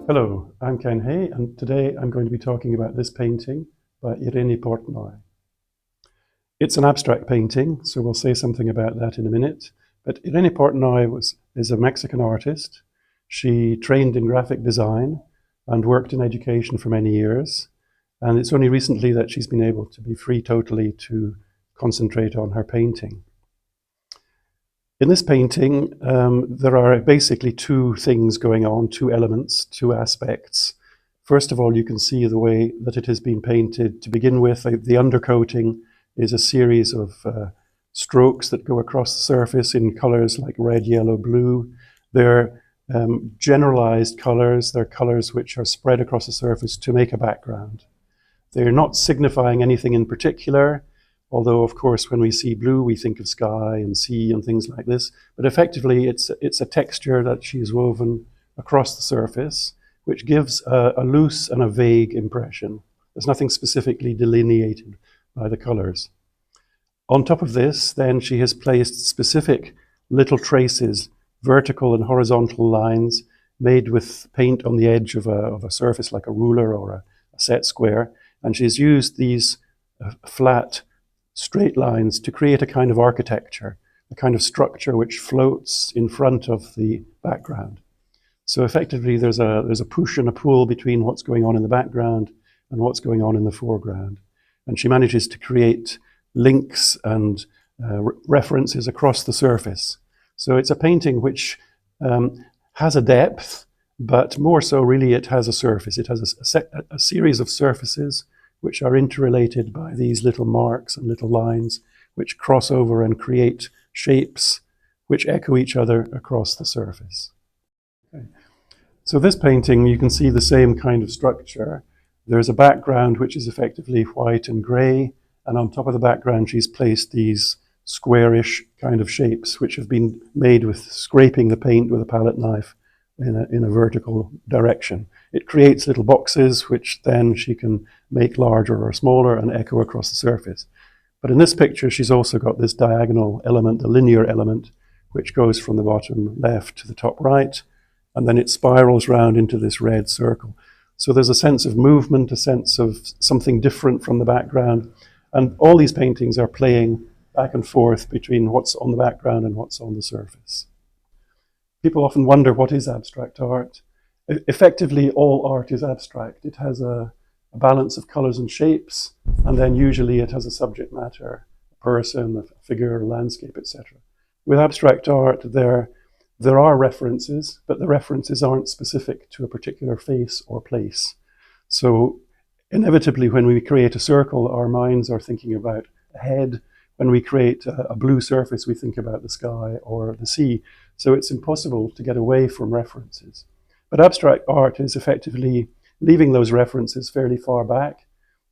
Hello, I'm Ken Hay, and today I'm going to be talking about this painting by Irene Portnoy. It's an abstract painting, so we'll say something about that in a minute. But Irene Portnoy is a Mexican artist. She trained in graphic design and worked in education for many years. And it's only recently that she's been able to be free totally to concentrate on her painting. In this painting, there are basically two things going on, two elements, two aspects. First of all, you can see the way that it has been painted. To begin with, the undercoating is a series of strokes that go across the surface in colors like red, yellow, blue. They're generalized colors. They're colors which are spread across the surface to make a background. They're not signifying anything in particular, although, of course, when we see blue, we think of sky and sea and things like this. But effectively, it's a texture that she's woven across the surface, which gives a loose and a vague impression. There's nothing specifically delineated by the colors. On top of this, then, she has placed specific little traces, vertical and horizontal lines, made with paint on the edge of a surface like a ruler or a set square. And she's used these flat, straight lines to create a kind of architecture, a kind of structure which floats in front of the background. So effectively there's a push and a pull between what's going on in the background and what's going on in the foreground. And she manages to create links and references across the surface. So it's a painting which has a depth, but more so really it has a surface. It has a series of surfaces which are interrelated by these little marks and little lines which cross over and create shapes which echo each other across the surface. Okay. So this painting, you can see the same kind of structure. There's a background which is effectively white and grey, and on top of the background she's placed these squarish kind of shapes which have been made with scraping the paint with a palette knife in a vertical direction. It creates little boxes which then she can make larger or smaller and echo across the surface. But in this picture she's also got this diagonal element, the linear element, which goes from the bottom left to the top right, and then it spirals round into this red circle. So there's a sense of movement, a sense of something different from the background, and all these paintings are playing back and forth between what's on the background and what's on the surface. People often wonder, what is abstract art? Effectively, all art is abstract. It has a balance of colors and shapes, and then usually it has a subject matter, a person, a figure, a landscape, etc. With abstract art, there are references, but the references aren't specific to a particular face or place. So inevitably, when we create a circle, our minds are thinking about a head. When we create a blue surface, we think about the sky or the sea. So it's impossible to get away from references. But abstract art is effectively leaving those references fairly far back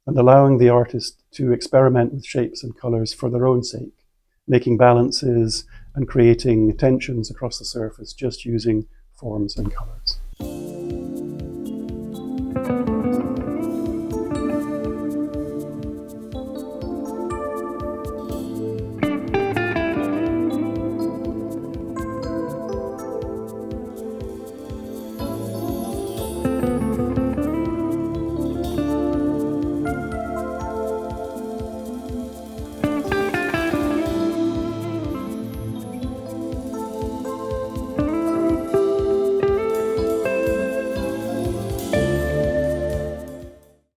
and allowing the artist to experiment with shapes and colors for their own sake, making balances and creating tensions across the surface just using forms and colors.